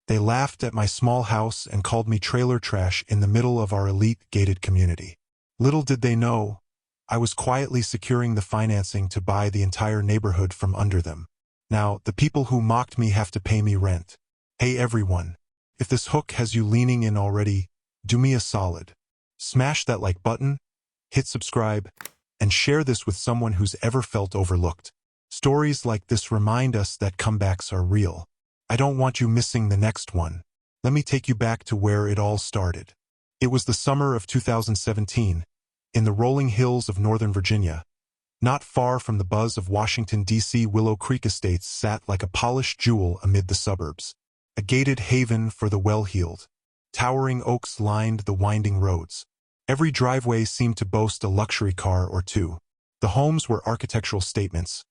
They laughed at my small house and called me trailer trash in the middle of our elite gated community. Little did they know, I was quietly securing the financing to buy the entire neighborhood from under them. Now, the people who mocked me have to pay me rent. Hey everyone, if this hook has you leaning in already, do me a solid. Smash that like button, hit subscribe, and share this with someone who's ever felt overlooked. Stories like this remind us that comebacks are real. I don't want you missing the next one. Let me take you back to where it all started. It was the summer of 2017, in the rolling hills of Northern Virginia. Not far from the buzz of Washington, D.C., Willow Creek Estates sat like a polished jewel amid the suburbs. A gated haven for the well-heeled. Towering oaks lined the winding roads. Every driveway seemed to boast a luxury car or two. The homes were architectural statements.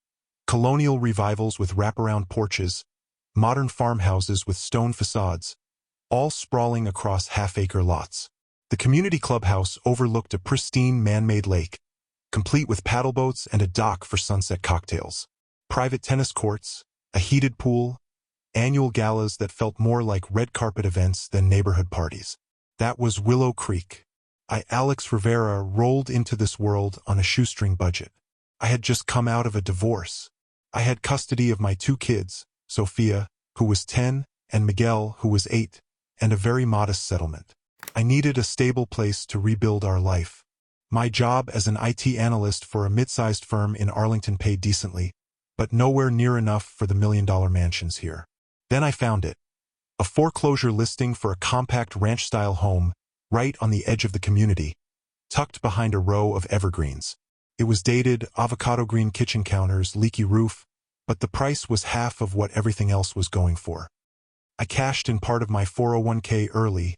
Colonial revivals with wraparound porches, modern farmhouses with stone facades, all sprawling across half-acre lots. The community clubhouse overlooked a pristine man-made lake, complete with paddle boats and a dock for sunset cocktails. Private tennis courts, a heated pool, annual galas that felt more like red carpet events than neighborhood parties. That was Willow Creek. Alex Rivera, rolled into this world on a shoestring budget. I had just come out of a divorce. I had custody of my two kids, Sophia, who was 10, and Miguel, who was 8, and a very modest settlement. I needed a stable place to rebuild our life. My job as an IT analyst for a mid-sized firm in Arlington paid decently, but nowhere near enough for the million-dollar mansions here. Then I found it. A foreclosure listing for a compact ranch-style home right on the edge of the community, tucked behind a row of evergreens. It was dated, avocado green kitchen counters, leaky roof, but the price was half of what everything else was going for. I cashed in part of my 401k early,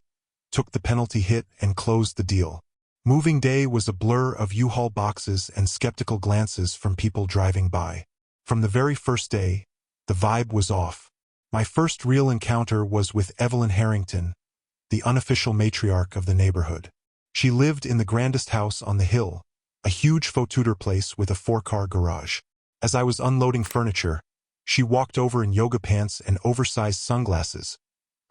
took the penalty hit, and closed the deal. Moving day was a blur of U-Haul boxes and skeptical glances from people driving by. From the very first day, the vibe was off. My first real encounter was with Evelyn Harrington, the unofficial matriarch of the neighborhood. She lived in the grandest house on the hill, a huge faux-Tudor place with a 4-car garage. As I was unloading furniture, she walked over in yoga pants and oversized sunglasses,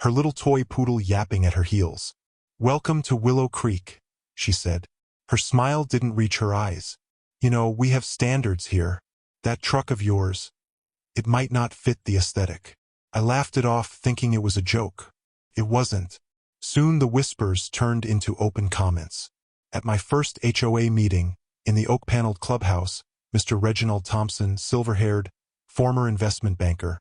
her little toy poodle yapping at her heels. "Welcome to Willow Creek," she said. Her smile didn't reach her eyes. "You know, we have standards here. That truck of yours, it might not fit the aesthetic." I laughed it off, thinking it was a joke. It wasn't. Soon the whispers turned into open comments. At my first HOA meeting, in the oak-paneled clubhouse, Mr. Reginald Thompson, silver-haired, former investment banker,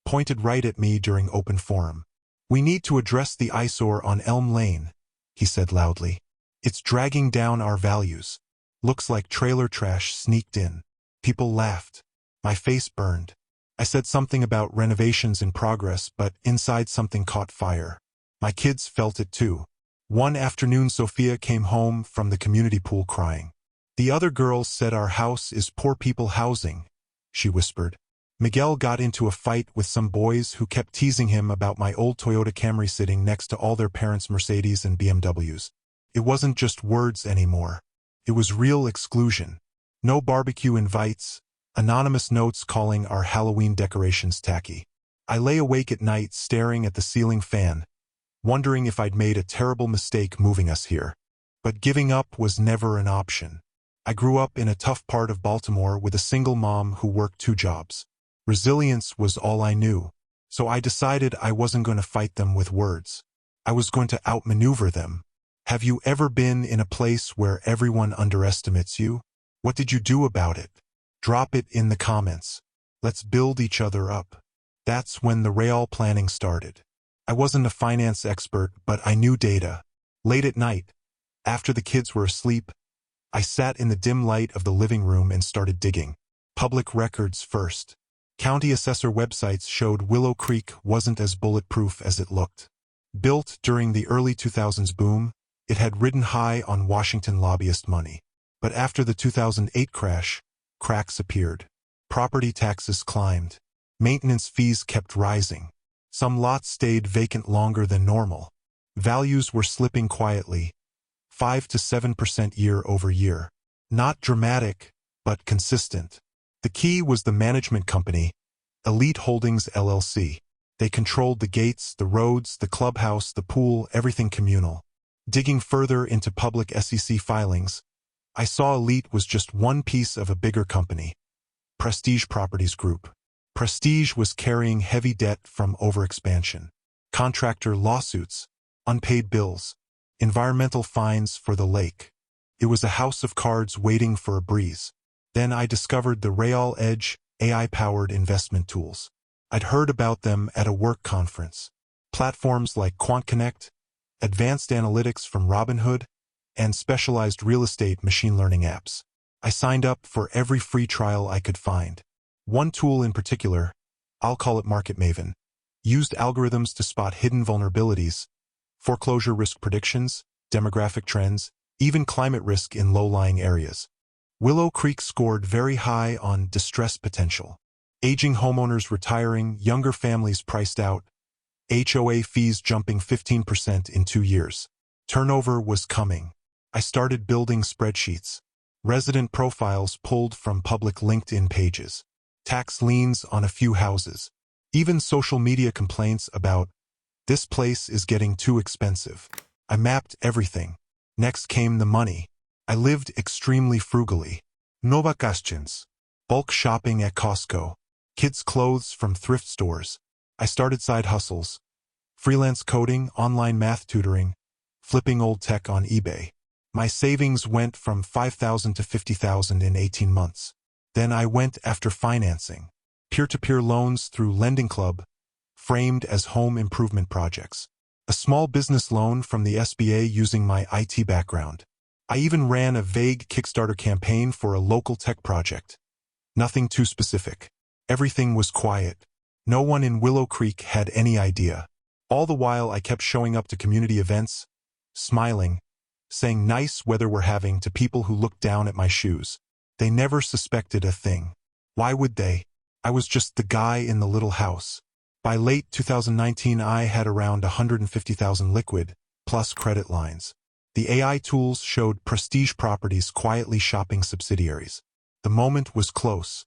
pointed right at me during open forum. "We need to address the eyesore on Elm Lane," he said loudly. "It's dragging down our values. Looks like trailer trash sneaked in." People laughed. My face burned. I said something about renovations in progress, but inside something caught fire. My kids felt it too. One afternoon, Sophia came home from the community pool crying. "The other girls said our house is poor people housing," she whispered. Miguel got into a fight with some boys who kept teasing him about my old Toyota Camry sitting next to all their parents' Mercedes and BMWs. It wasn't just words anymore. It was real exclusion. No barbecue invites, anonymous notes calling our Halloween decorations tacky. I lay awake at night staring at the ceiling fan, wondering if I'd made a terrible mistake moving us here. But giving up was never an option. I grew up in a tough part of Baltimore with a single mom who worked 2 jobs. Resilience was all I knew, so I decided I wasn't going to fight them with words. I was going to outmaneuver them. Have you ever been in a place where everyone underestimates you? What did you do about it? Drop it in the comments. Let's build each other up. That's when the real planning started. I wasn't a finance expert, but I knew data. Late at night, after the kids were asleep, I sat in the dim light of the living room and started digging. Public records first. County assessor websites showed Willow Creek wasn't as bulletproof as it looked. Built during the early 2000s boom, it had ridden high on Washington lobbyist money. But after the 2008 crash, cracks appeared. Property taxes climbed. Maintenance fees kept rising. Some lots stayed vacant longer than normal. Values were slipping quietly, 5 to 7% year over year. Not dramatic, but consistent. The key was the management company, Elite Holdings LLC. They controlled the gates, the roads, the clubhouse, the pool, everything communal. Digging further into public SEC filings, I saw Elite was just one piece of a bigger company, Prestige Properties Group. Prestige was carrying heavy debt from overexpansion, contractor lawsuits, unpaid bills, environmental fines for the lake. It was a house of cards waiting for a breeze. Then I discovered the Real Edge AI-powered investment tools. I'd heard about them at a work conference. Platforms like QuantConnect, advanced analytics from Robinhood, and specialized real estate machine learning apps. I signed up for every free trial I could find. One tool in particular, I'll call it Market Maven, used algorithms to spot hidden vulnerabilities, foreclosure risk predictions, demographic trends, even climate risk in low-lying areas. Willow Creek scored very high on distress potential. Aging homeowners retiring, younger families priced out, HOA fees jumping 15% in 2 years. Turnover was coming. I started building spreadsheets. Resident profiles pulled from public LinkedIn pages. Tax liens on a few houses. Even social media complaints about, "This place is getting too expensive." I mapped everything. Next came the money. I lived extremely frugally. No vacations. Bulk shopping at Costco. Kids' clothes from thrift stores. I started side hustles. Freelance coding, online math tutoring, flipping old tech on eBay. My savings went from $5,000 to $50,000 in 18 months. Then I went after financing. Peer-to-peer loans through Lending Club, framed as home improvement projects. A small business loan from the SBA using my IT background. I even ran a vague Kickstarter campaign for a local tech project. Nothing too specific. Everything was quiet. No one in Willow Creek had any idea. All the while I kept showing up to community events, smiling, saying nice weather we're having to people who looked down at my shoes. They never suspected a thing. Why would they? I was just the guy in the little house. By late 2019 I had around 150,000 liquid, plus credit lines. The AI tools showed Prestige Properties quietly shopping subsidiaries. The moment was close.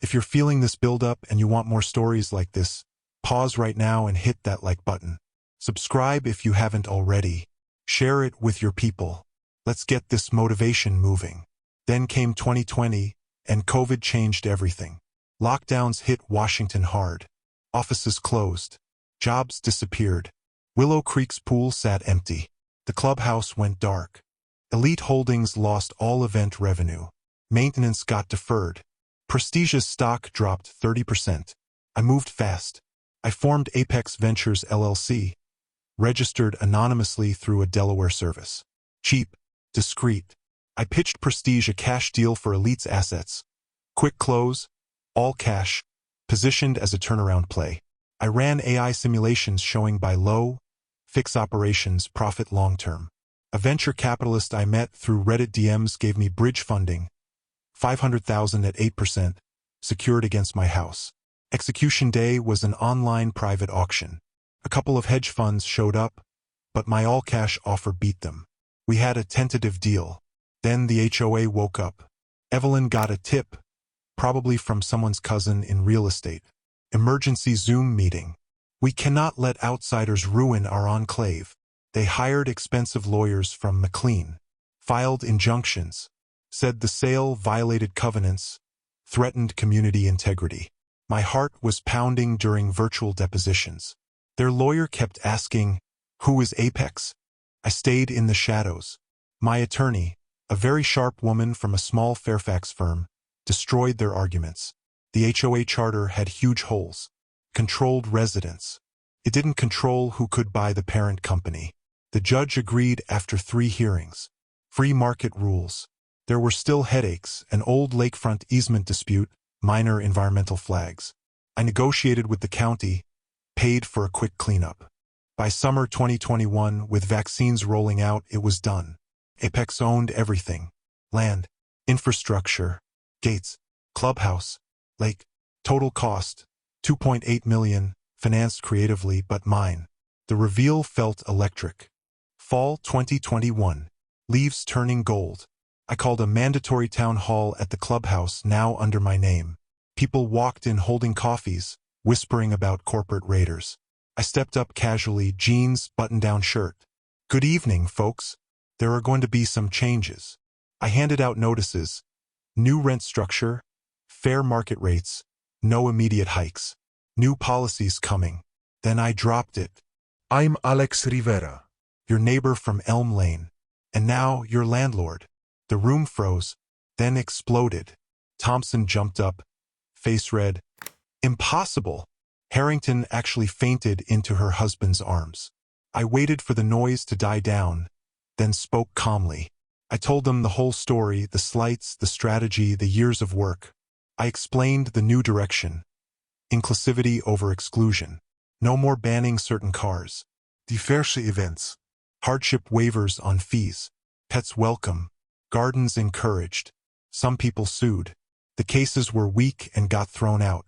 If you're feeling this build-up and you want more stories like this, pause right now and hit that like button. Subscribe if you haven't already. Share it with your people. Let's get this motivation moving. Then came 2020, and COVID changed everything. Lockdowns hit Washington hard. Offices closed. Jobs disappeared. Willow Creek's pool sat empty. The clubhouse went dark. Elite Holdings lost all event revenue. Maintenance got deferred. Prestige's stock dropped 30%. I moved fast. I formed Apex Ventures LLC, registered anonymously through a Delaware service. Cheap, discreet. I pitched Prestige a cash deal for Elite's assets. Quick close, all cash, positioned as a turnaround play. I ran AI simulations showing buy low, fix operations, profit long-term. A venture capitalist I met through Reddit DMs gave me bridge funding, $500,000 at 8%, secured against my house. Execution day was an online private auction. A couple of hedge funds showed up, but my all-cash offer beat them. We had a tentative deal. Then the HOA woke up. Evelyn got a tip, probably from someone's cousin in real estate. Emergency Zoom meeting. We cannot let outsiders ruin our enclave. They hired expensive lawyers from McLean, filed injunctions, said the sale violated covenants, threatened community integrity. My heart was pounding during virtual depositions. Their lawyer kept asking, "Who is Apex?" I stayed in the shadows. My attorney, a very sharp woman from a small Fairfax firm, destroyed their arguments. The HOA charter had huge holes. Controlled residents. It didn't control who could buy the parent company. The judge agreed after 3 hearings. Free market rules. There were still headaches, an old lakefront easement dispute, minor environmental flags. I negotiated with the county, paid for a quick cleanup. By summer 2021, with vaccines rolling out, it was done. Apex owned everything. Land, infrastructure, gates, clubhouse, lake. Total cost, $2.8 million, financed creatively but mine. The reveal felt electric. Fall 2021. Leaves turning gold. I called a mandatory town hall at the clubhouse, now under my name. People walked in holding coffees, whispering about corporate raiders. I stepped up casually, jeans, button-down shirt. Good evening, folks. There are going to be some changes. I handed out notices. New rent structure, fair market rates, no immediate hikes. New policies coming. Then I dropped it. I'm Alex Rivera. Your neighbor from Elm Lane. And now your landlord. The room froze, then exploded. Thompson jumped up, face red. Impossible! Harrington actually fainted into her husband's arms. I waited for the noise to die down, then spoke calmly. I told them the whole story, the slights, the strategy, the years of work. I explained the new direction. Inclusivity over exclusion. No more banning certain cars. Diverse events. Hardship waivers on fees. Pets welcome. Gardens encouraged. Some people sued. The cases were weak and got thrown out.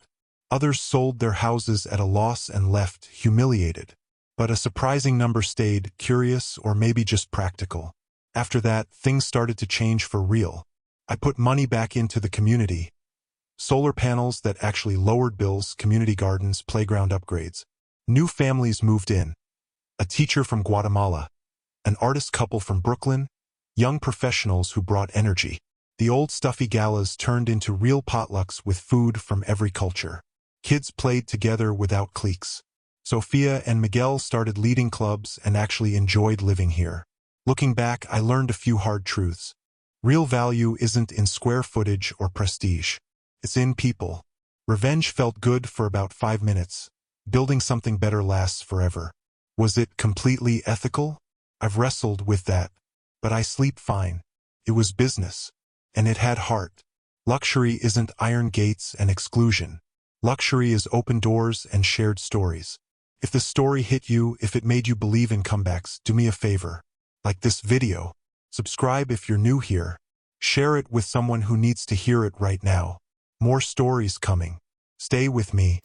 Others sold their houses at a loss and left, humiliated. But a surprising number stayed, curious or maybe just practical. After that, things started to change for real. I put money back into the community. Solar panels that actually lowered bills, community gardens, playground upgrades. New families moved in. A teacher from Guatemala. An artist couple from Brooklyn. Young professionals who brought energy. The old stuffy galas turned into real potlucks with food from every culture. Kids played together without cliques. Sophia and Miguel started leading clubs and actually enjoyed living here. Looking back, I learned a few hard truths. Real value isn't in square footage or prestige. It's in people. Revenge felt good for about 5 minutes. Building something better lasts forever. Was it completely ethical? I've wrestled with that. But I sleep fine. It was business. And it had heart. Luxury isn't iron gates and exclusion. Luxury is open doors and shared stories. If the story hit you, if it made you believe in comebacks, do me a favor. Like this video. Subscribe if you're new here. Share it with someone who needs to hear it right now. More stories coming. Stay with me.